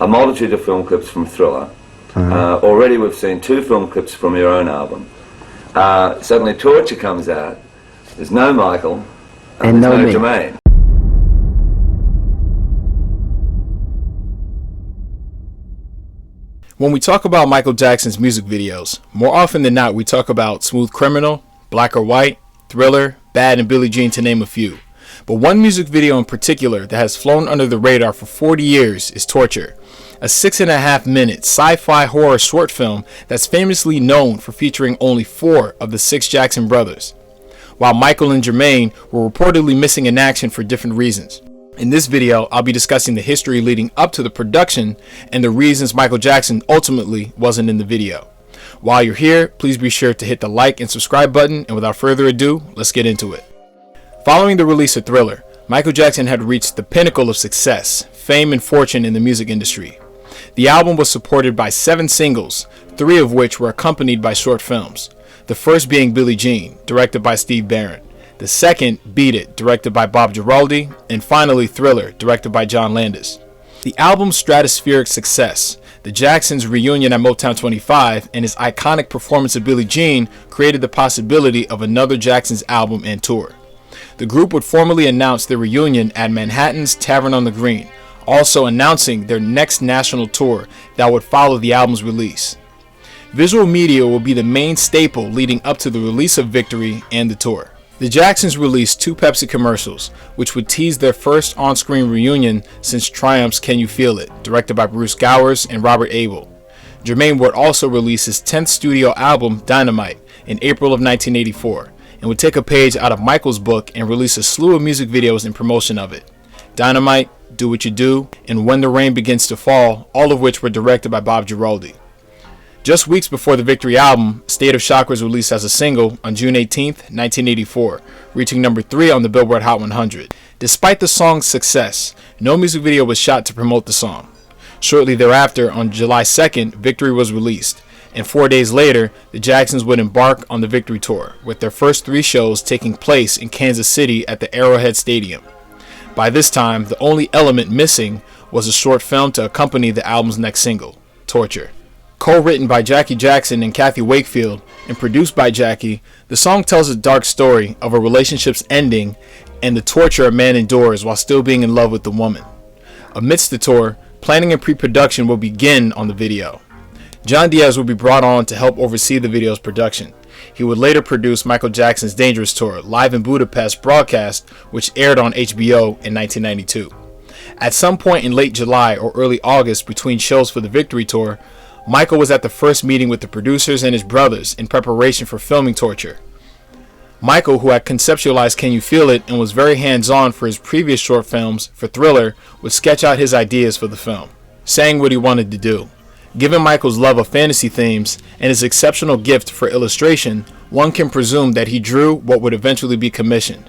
a multitude of film clips from Thriller. Already we've seen 2 film clips from your own album. Suddenly Torture comes out. There's no Michael, and there's no Jermaine. When we talk about Michael Jackson's music videos, more often than not we talk about Smooth Criminal, Black or White, Thriller, Bad, and Billie Jean, to name a few. But one music video in particular that has flown under the radar for 40 years is Torture, a 6.5-minute sci-fi horror short film that's famously known for featuring only 4 of the 6 Jackson brothers, while Michael and Jermaine were reportedly missing in action for different reasons. In this video, I'll be discussing the history leading up to the production and the reasons Michael Jackson ultimately wasn't in the video. While you're here, please be sure to hit the like and subscribe button, and without further ado, let's get into it. Following the release of Thriller, Michael Jackson had reached the pinnacle of success, fame, and fortune in the music industry. The album was supported by 7 singles, 3 of which were accompanied by short films. The first being Billie Jean, directed by Steve Barron. The second, Beat It, directed by Bob Giraldi, and finally Thriller, directed by John Landis. The album's stratospheric success, the Jacksons' reunion at Motown 25, and his iconic performance of Billie Jean created the possibility of another Jacksons album and tour. The group would formally announce their reunion at Manhattan's Tavern on the Green, also announcing their next national tour that would follow the album's release. Visual media will be the main staple leading up to the release of Victory and the tour. The Jacksons released 2 Pepsi commercials, which would tease their first on-screen reunion since Triumph's Can You Feel It, directed by Bruce Gowers and Robert Abel. Jermaine would also release his 10th studio album, Dynamite, in April of 1984, and would take a page out of Michael's book and release a slew of music videos in promotion of it. Dynamite, Do What You Do, and When the Rain Begins to Fall, all of which were directed by Bob Giraldi. Just weeks before the Victory album, State of Shock was released as a single on June 18, 1984, reaching number 3 on the Billboard Hot 100. Despite the song's success, no music video was shot to promote the song. Shortly thereafter, on July 2nd, Victory was released, and 4 days later, the Jacksons would embark on the Victory Tour, with their first 3 shows taking place in Kansas City at the Arrowhead Stadium. By this time, the only element missing was a short film to accompany the album's next single, Torture. Co-written by Jackie Jackson and Kathy Wakefield and produced by Jackie, the song tells a dark story of a relationship's ending and the torture a man endures while still being in love with the woman. Amidst the tour, planning and pre-production will begin on the video. John Diaz will be brought on to help oversee the video's production. He would later produce Michael Jackson's Dangerous Tour, Live in Budapest broadcast, which aired on HBO in 1992. At some point in late July or early August between shows for the Victory Tour, Michael was at the first meeting with the producers and his brothers in preparation for filming Torture. Michael, who had conceptualized Can You Feel It and was very hands-on for his previous short films, for Thriller, would sketch out his ideas for the film, saying what he wanted to do. Given Michael's love of fantasy themes and his exceptional gift for illustration, one can presume that he drew what would eventually be commissioned.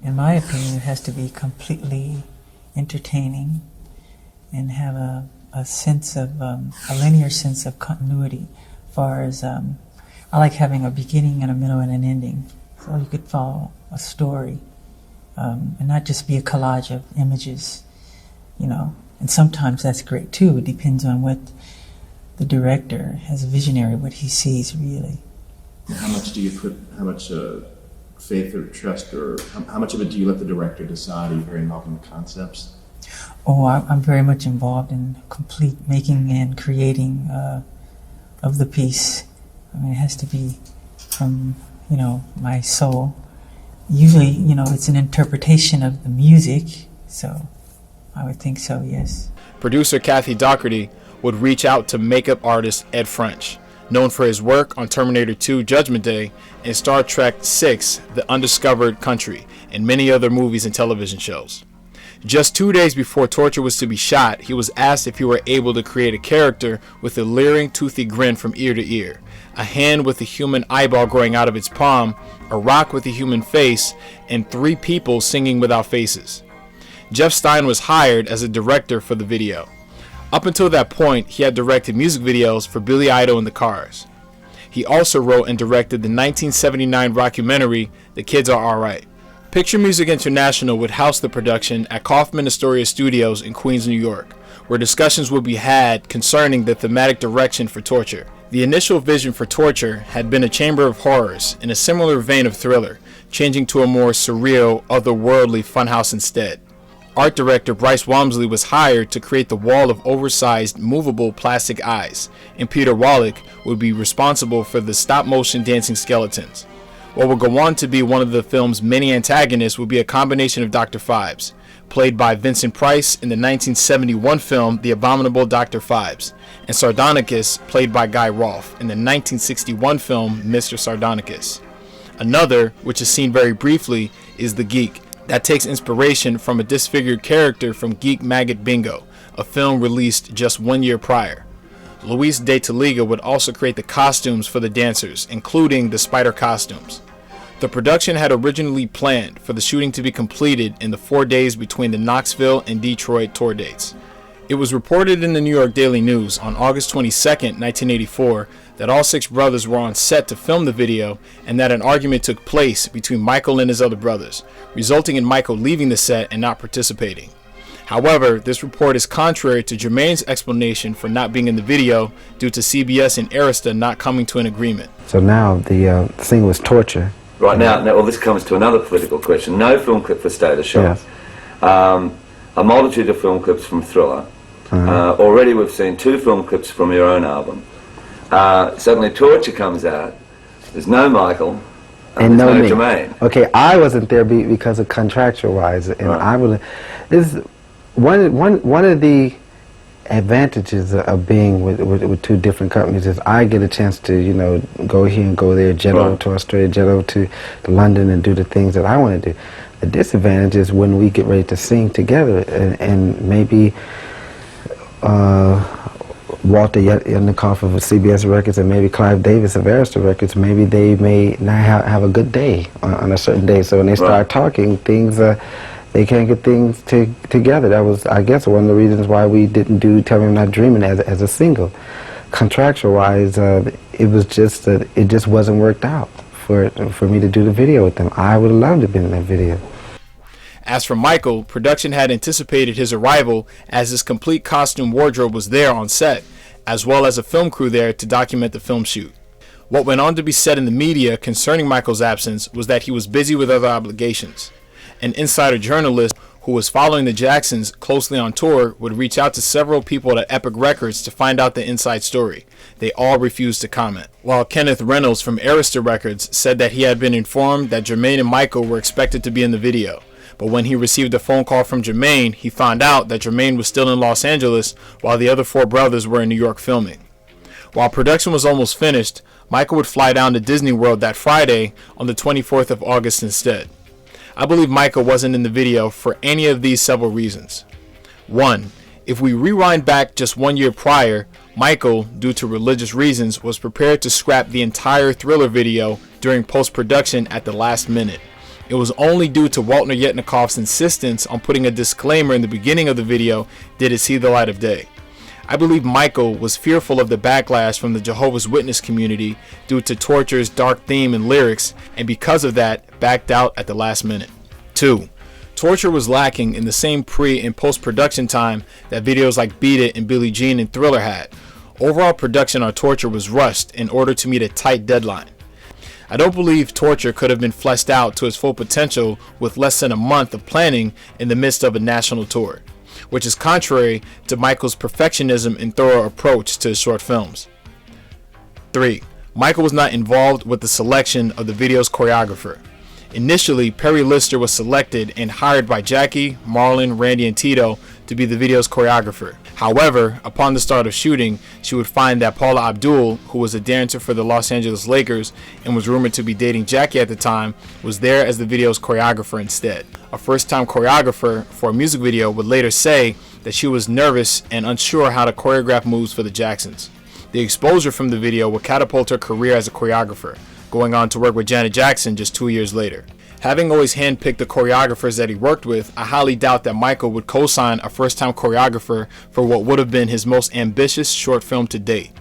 In my opinion, it has to be completely entertaining and have a sense of, a linear sense of continuity, as far as, I like having a beginning and a middle and an ending, so you could follow a story, and not just be a collage of images, you know, and sometimes that's great too. It depends on what the director has a visionary, what he sees really. How much do you put, how much faith or trust, or how much of it do you let the director decide? Are you very involved in the concepts? Oh, I'm very much involved in complete making and creating of the piece. I mean, it has to be from, you know, my soul. Usually, you know, it's an interpretation of the music, so I would think so, yes. Producer Kathy Doherty would reach out to makeup artist Ed French, known for his work on Terminator 2 Judgment Day and Star Trek VI The Undiscovered Country, and many other movies and television shows. Just 2 days before Torture was to be shot, he was asked if he were able to create a character with a leering, toothy grin from ear to ear, a hand with a human eyeball growing out of its palm, a rock with a human face, and 3 people singing without faces. Jeff Stein was hired as a director for the video. Up until that point, he had directed music videos for Billy Idol and the Cars. He also wrote and directed the 1979 rockumentary The Kids Are Alright. Picture Music International would house the production at Kaufman Astoria Studios in Queens, New York, where discussions would be had concerning the thematic direction for Torture. The initial vision for Torture had been a chamber of horrors in a similar vein of Thriller, changing to a more surreal, otherworldly funhouse instead. Art director Bryce Walmsley was hired to create the wall of oversized, movable plastic eyes, and Peter Wallach would be responsible for the stop-motion dancing skeletons. What would go on to be one of the film's many antagonists would be a combination of Dr. Phibes, played by Vincent Price in the 1971 film The Abominable Dr. Phibes, and Sardonicus, played by Guy Rolfe in the 1961 film Mr. Sardonicus. Another, which is seen very briefly, is The Geek, that takes inspiration from a disfigured character from Geek Maggot Bingo, a film released just 1 year prior. Luis de Taliga would also create the costumes for the dancers, including the spider costumes. The production had originally planned for the shooting to be completed in the 4 days between the Knoxville and Detroit tour dates. It was reported in the New York Daily News on August 22, 1984, that all 6 brothers were on set to film the video and that an argument took place between Michael and his other brothers, resulting in Michael leaving the set and not participating. However, this report is contrary to Jermaine's explanation for not being in the video due to CBS and Arista not coming to an agreement. So now the thing was Torture. Right now, well, this comes to another political question. No film clip for Status Shot. Yes. A multitude of film clips from Thriller. Already we've seen 2 film clips from your own album. Suddenly Torture comes out. There's no Michael. And no me. Jermaine. Okay, I wasn't there because of contractual wise, and Right. I would. This one of the advantages of being with 2 different companies is I get a chance to go here and go there, jet over to Australia, jet over to London, and do the things that I want to do. The disadvantage is when we get ready to sing together, and maybe Walter Yetnikoff of CBS Records and maybe Clive Davis of Arista Records, maybe they may not have a good day on a certain day. So when they start talking, things they can't get things together. That was, I guess, one of the reasons why we didn't do Tell Me I'm Not Dreaming as a single. Contractual-wise, it was just it just wasn't worked out for me to do the video with them. I would have loved to have been in that video. As for Michael, production had anticipated his arrival as his complete costume wardrobe was there on set, as well as a film crew there to document the film shoot. What went on to be said in the media concerning Michael's absence was that he was busy with other obligations. An insider journalist who was following the Jacksons closely on tour would reach out to several people at Epic Records to find out the inside story. They all refused to comment. While Kenneth Reynolds from Arista Records said that he had been informed that Jermaine and Michael were expected to be in the video. But when he received a phone call from Jermaine, he found out that Jermaine was still in Los Angeles while the other 4 brothers were in New York filming. While production was almost finished, Michael would fly down to Disney World that Friday on the 24th of August instead. I believe Michael wasn't in the video for any of these several reasons. 1. If we rewind back just 1 year prior, Michael, due to religious reasons, was prepared to scrap the entire Thriller video during post-production at the last minute. It was only due to Walter Yetnikoff's insistence on putting a disclaimer in the beginning of the video did it see the light of day. I believe Michael was fearful of the backlash from the Jehovah's Witness community due to Torture's dark theme and lyrics, and because of that, backed out at the last minute. 2. Torture was lacking in the same pre- and post-production time that videos like Beat It and Billie Jean and Thriller had. Overall production on Torture was rushed in order to meet a tight deadline. I don't believe Torture could have been fleshed out to its full potential with less than a month of planning in the midst of a national tour, which is contrary to Michael's perfectionism and thorough approach to his short films. 3. Michael was not involved with the selection of the video's choreographer. Initially, Perry Lister was selected and hired by Jackie, Marlon, Randy, and Tito to be the video's choreographer. However, upon the start of shooting, she would find that Paula Abdul, who was a dancer for the Los Angeles Lakers and was rumored to be dating Jackie at the time, was there as the video's choreographer instead. A first-time choreographer for a music video would later say that she was nervous and unsure how to choreograph moves for the Jacksons. The exposure from the video would catapult her career as a choreographer, going on to work with Janet Jackson just 2 years later. Having always handpicked the choreographers that he worked with, I highly doubt that Michael would co-sign a first-time choreographer for what would have been his most ambitious short film to date.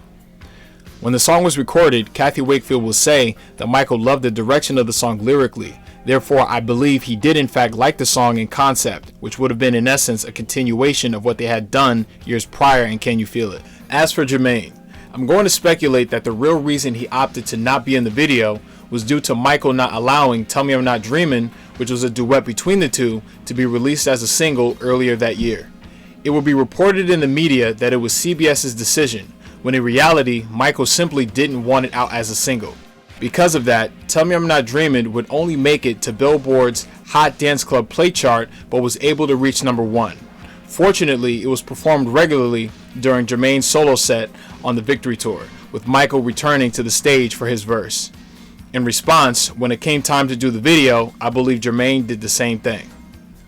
When the song was recorded, Kathy Wakefield will say that Michael loved the direction of the song lyrically, Therefore, I believe he did in fact like the song in concept, which would have been in essence a continuation of what they had done years prior in Can You Feel It. As for Jermaine, I'm going to speculate that the real reason he opted to not be in the video was due to Michael not allowing Tell Me I'm Not Dreamin', which was a duet between the two, to be released as a single earlier that year. It would be reported in the media that it was CBS's decision, when in reality, Michael simply didn't want it out as a single. Because of that, Tell Me I'm Not Dreamin' would only make it to Billboard's Hot Dance Club Play chart, but was able to reach number 1. Fortunately, it was performed regularly during Jermaine's solo set on the Victory Tour, with Michael returning to the stage for his verse. In response, when it came time to do the video, I believe Jermaine did the same thing.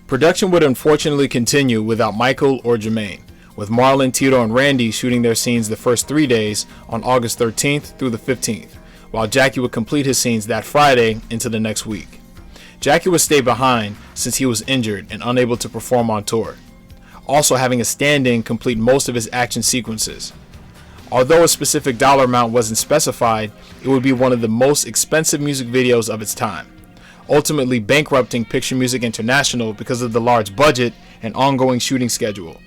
Production would unfortunately continue without Michael or Jermaine, with Marlon, Tito, and Randy shooting their scenes the first 3 days on August 13th through the 15th, while Jackie would complete his scenes that Friday into the next week. Jackie would stay behind since he was injured and unable to perform on tour, also having a stand-in complete most of his action sequences. Although a specific dollar amount wasn't specified, it would be one of the most expensive music videos of its time, ultimately bankrupting Picture Music International because of the large budget and ongoing shooting schedule.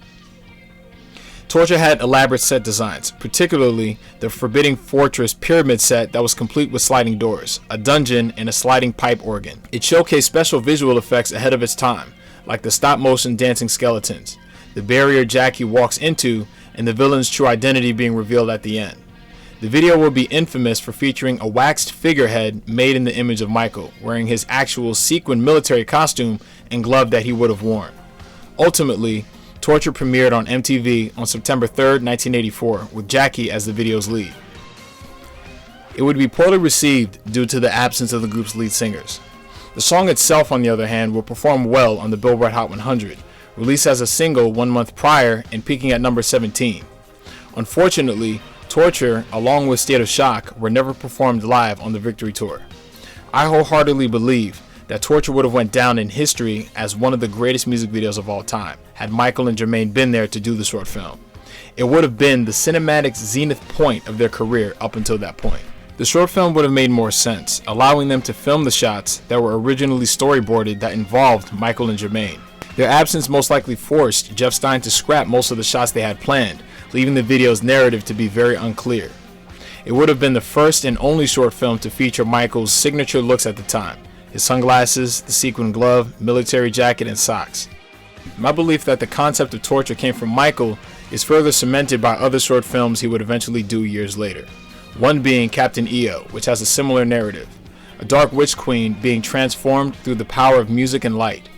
Torture had elaborate set designs, particularly the Forbidding Fortress pyramid set that was complete with sliding doors, a dungeon, and a sliding pipe organ. It showcased special visual effects ahead of its time, like the stop-motion dancing skeletons, the barrier Jackie walks into, and the villain's true identity being revealed at the end. The video will be infamous for featuring a waxed figurehead made in the image of Michael, wearing his actual sequin military costume and glove that he would have worn. Ultimately, Torture premiered on MTV on September 3rd, 1984, with Jackie as the video's lead. It would be poorly received due to the absence of the group's lead singers. The song itself, on the other hand, will perform well on the Billboard Hot 100, released as a single 1 month prior and peaking at number 17. Unfortunately, Torture, along with State of Shock, were never performed live on the Victory Tour. I wholeheartedly believe that Torture would have went down in history as one of the greatest music videos of all time, had Michael and Jermaine been there to do the short film. It would have been the cinematic zenith point of their career up until that point. The short film would have made more sense, allowing them to film the shots that were originally storyboarded that involved Michael and Jermaine. Their absence most likely forced Jeff Stein to scrap most of the shots they had planned, leaving the video's narrative to be very unclear. It would have been the first and only short film to feature Michael's signature looks at the time: his sunglasses, the sequin glove, military jacket, and socks. My belief that the concept of Torture came from Michael is further cemented by other short films he would eventually do years later. One being Captain EO, which has a similar narrative, a dark witch queen being transformed through the power of music and light,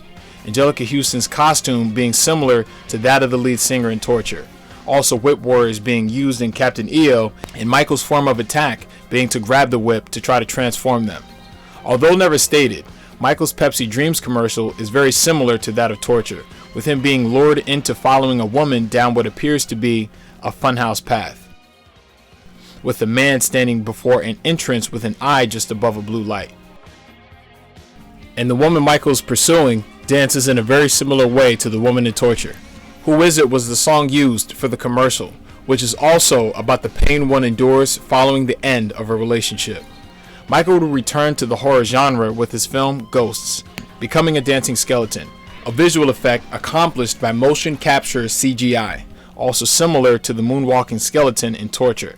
Angelica Houston's costume being similar to that of the lead singer in Torture, also whip warriors being used in Captain EO, and Michael's form of attack being to grab the whip to try to transform them. Although never stated, Michael's Pepsi Dreams commercial is very similar to that of Torture, with him being lured into following a woman down what appears to be a funhouse path, with a man standing before an entrance with an eye just above a blue light. And the woman Michael's pursuing dances in a very similar way to the woman in Torture. Who Is It was the song used for the commercial, which is also about the pain one endures following the end of a relationship. Michael would return to the horror genre with his film Ghosts, becoming a dancing skeleton, a visual effect accomplished by motion capture CGI, also similar to the moonwalking skeleton in Torture.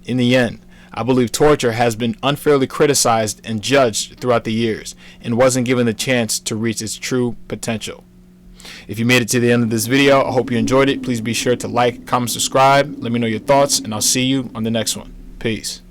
In the end, I believe Torture has been unfairly criticized and judged throughout the years and wasn't given the chance to reach its true potential. If you made it to the end of this video, I hope you enjoyed it. Please be sure to like, comment, subscribe, let me know your thoughts, and I'll see you on the next one. Peace.